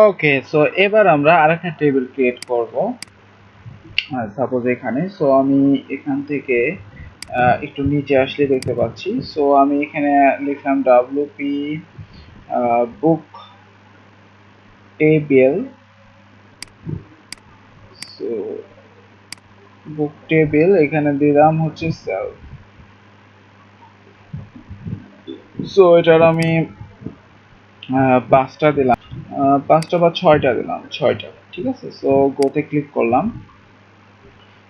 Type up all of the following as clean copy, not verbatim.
ওকে, so এবার আমরা আরেকটা টেবিল ক্রিয়েট করব। সাপোজ এখানে, সো আমি এখান থেকে একটু নিচে আসলে দেখতে পাচ্ছি। সো আমি এখানে লিখলাম wp বুক টেবিল। সো বুক টেবিল এখানে দিলাম হচ্ছে সেলফ। সো এটার আমি 5টা দিলাম, 5টা বা 6টা দিলাম, 6টা, ঠিক আছে। সো গোতে ক্লিক করলাম,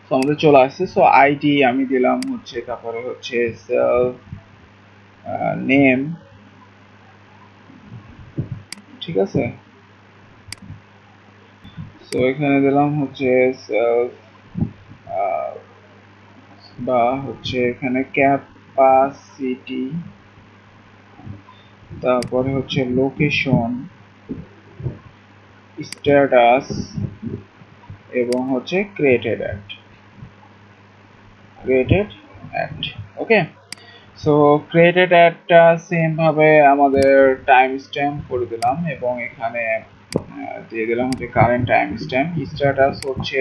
সো আমাদের চলে আসছে। সো আইডি আমি দিলাম হচ্ছে, তারপরে হচ্ছে সেলফ নেম, ঠিক আছে। সো এখানে দিলাম হচ্ছে সেলফ বা হচ্ছে এখানে ক্যাপাসিটি, তারপরে হচ্ছে লোকেশন, স্ট্যাটাস এবং হচ্ছে ক্রিয়েটেড অ্যাড। ওকে, সো ক্রিয়েটেড অ্যাডটা সেম ভাবে আমাদের টাইম স্ট্যাম্প করে দিলাম এবং এখানে দিয়ে দিলাম হচ্ছে কারেন্ট টাইম স্ট্যাম্প। স্ট্যাটাস হচ্ছে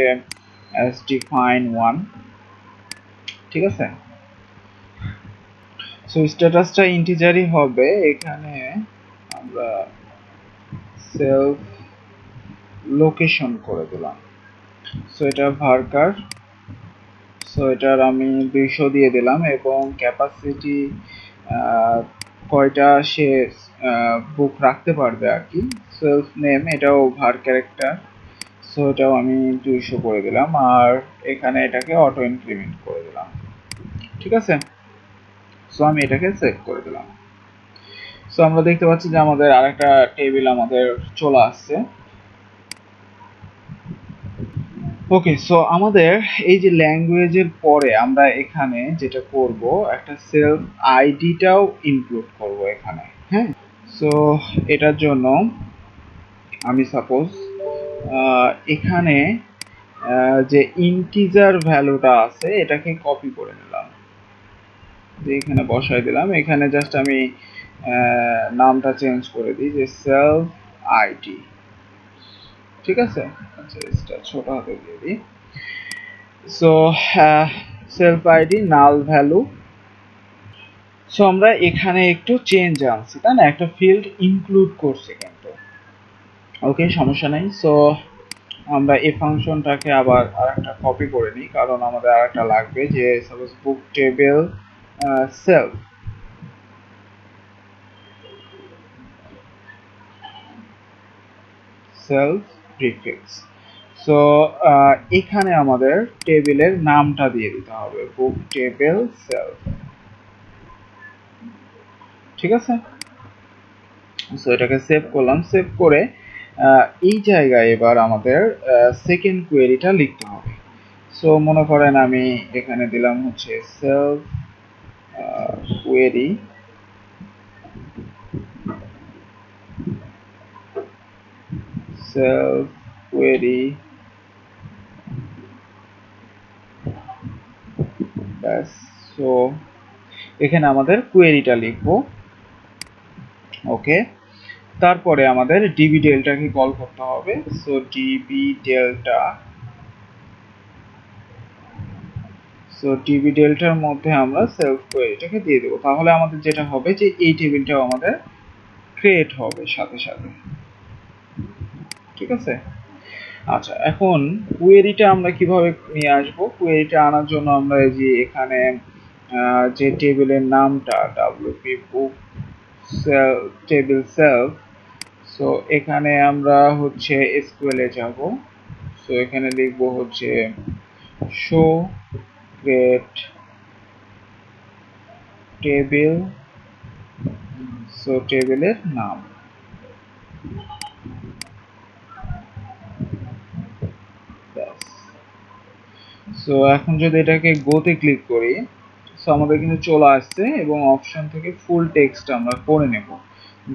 as define 1, ঠিক আছে। সো স্ট্যাটাসটা ইন্টিজারই হবে। এখানে আমরা সেলফ লোকেশন করে দিলাম। সো এটা ভার্কার, সো এটার আমি 200 দিয়ে দিলাম এবং ক্যাপাসিটি কয়টা সে বুক রাখতে পারবে আর কি। সেলফ নেম এটাও ভার ক্যারেক্টার, সো এটাও আমি 200 করে দিলাম আর এখানে এটাকে অটো ইনক্রিমেন্ট করে দিলাম, ঠিক আছে। সো আমি এটাকে সেভ করে দিলাম। সো আমরা দেখতে পাচ্ছি যে আমাদের আরেকটা টেবিল আমাদের চলে আসছে। ওকে, সো আমাদের এই যে ল্যাঙ্গুয়েজের পরে আমরা এখানে যেটা করব, একটা সেলফ আইডিটাও ইনক্লুড করব এখানে, হ্যাঁ। সো এটার জন্য আমি সাপোজ এখানে যে ইন্টিজার ভ্যালুটা আছে এটাকে কপি করে নিলাম, এখানে বসাই দিলাম। এখানে জাস্ট আমি নামটা চেঞ্জ করে দিই যে সেলফ আইডি, ঠিক আছে। আচ্ছা, এটা ছোট হাতে দিয়ে দিই। So self ID null value. So আমরা এখানে একটু চেঞ্জ আনছি, তাই না, একটা ফিল্ড ইনক্লুড করছি কিন্তু। ওকে, সমস্যা নেই। সো আমরা এই ফাংশনটাকে আবার আরেকটা কপি করে নিই, কারণ আমাদের আরেকটা লাগবে, যে সাপোজ বুক টেবিল সেলফ প্রিফিক্স। সো এখানে আমাদের টেবিলের নামটা দিয়ে দিতে হবে বুক টেবিল সেলফ, ঠিক আছে। সো এটাকে সেভ করলাম। সেভ করে এই জায়গায় এবার আমাদের সেকেন্ড কোয়েরিটা লিখতে হবে। সো মনে করেন আমি এখানে দিলাম হচ্ছে সেলফ কোয়েরি সেলফ কোয়েরি ব্যাস। সো এখানে আমাদের কোয়েরিটা লিখবো। ওকে, তারপরে আমাদের ডিবি ডেল্টাকে কল করতে হবে। So DB delta, so DB ডেল্টার মধ্যে আমরা সেলফ কোয়েরিটাকে দিয়ে দেবো। তাহলে আমাদের যেটা হবে যে এই টেবিলটাও আমাদের ক্রিয়েট হবে সাথে সাথে, ঠিক আছে। আচ্ছা, এখন কোয়েরিটা আমরা কিভাবে নিয়ে আসবো? কোয়েরিটা আনার জন্য আমরা এই যে এখানে যে টেবিলের নামটা wp book table self, so এখানে আমরা হচ্ছে এসকিউএল এ যাব। সো এখানে লিখব হচ্ছে শো ক্রিয়েট টেবিল, সো টেবিলের নাম, সো এখন যদি এটাকে গোতে ক্লিক করি, সো আমাদের কিন্তু চলে আসছে এবং অপশন থেকে ফুল টেক্সট আমরা করে নেব,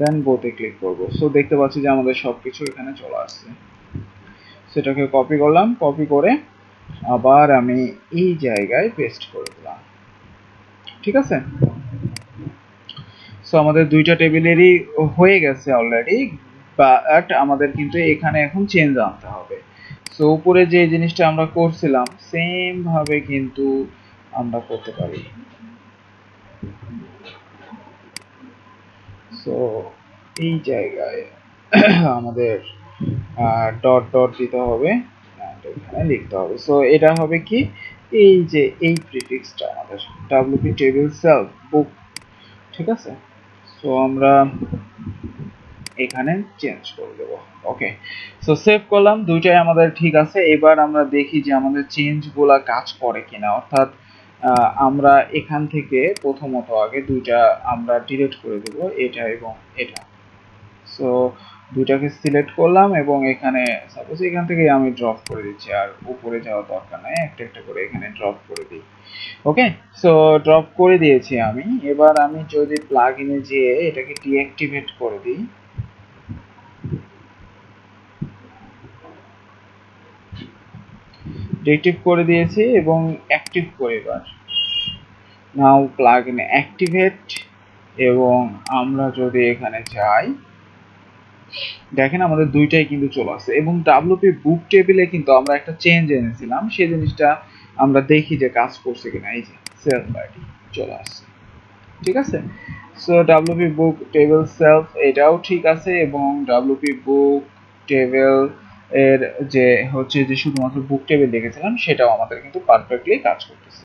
দেন গোতে ক্লিক করব। সো দেখতে পাচ্ছি যে আমাদের সবকিছু এখানে চলে আসছে। সেটাকে কপি করলাম, কপি করে আবার আমি এই জায়গায় পেস্ট করে দিলাম, ঠিক আছে। সো আমাদের দুইটা টেবিলেরই হয়ে গেছে অলরেডি, বাট আমাদের কিন্তু এখানে এখন চেঞ্জ আনতে হবে। সো উপরে যে জিনিসটা আমরা করছিলাম সেম ভাবে কিন্তু আমরা করতে পারি। সো এই জায়গায় আমাদের ডট ডট দিতে হবে, এখানে লিখতে হবে। সো এটা হবে কি, এই যে এই প্রিফিক্সটা আমাদের wp টেবিল সেলফ বুক, ঠিক আছে। সো আমরা এখানে চেঞ্জ করে দেব। ওকে, সো সেভ করলাম, দুইটাই আমাদের ঠিক আছে। এবার আমরা দেখি যে আমাদের চেঞ্জগুলা কাজ করে কিনা, অর্থাৎ আমরা এখান থেকে প্রথমত আগে দুইটা আমরা ডিলিট করে দেব, এটা এবং এটা। সো দুইটাকে সিলেক্ট করলাম এবং এখানে সাপোজ এখান থেকে আমি ড্রপ করে দিচ্ছি, আর উপরে যাওয়ার দরকার নাই, একটা একটা করে এখানে ড্রপ করে দিই। ওকে, সো ড্রপ করে দিয়েছি আমি। এবার আমি যদি প্লাগইনে যেয়ে এটাকে ডিঅ্যাক্টিভেট করে দিই, ডিঅ্যাক্টিভ করে দিয়েছি এবং অ্যাক্টিভ করে এবার নাও প্লাগইন অ্যাক্টিভেট। এবং আমরা যদি এখানে যাই, দেখেন আমাদের দুইটাই কিন্তু চলে আসছে। এবং wp বুক টেবিলে কিন্তু আমরা একটা চেঞ্জ এনেছিলাম, সেই জিনিসটা আমরা দেখি যে কাজ করছে কিনা। এই যে সেলফ আইডি চলে আসছে, ঠিক আছে। সো wp বুক টেবিল সেলফ এটাও ঠিক আছে, এবং wp বুক টেবিল এর যে হচ্ছে যে শুধুমাত্র বুক টেবিল দেখেছিলাম সেটাও আমাদের কিন্তু পারফেক্টলি কাজ করতেছে।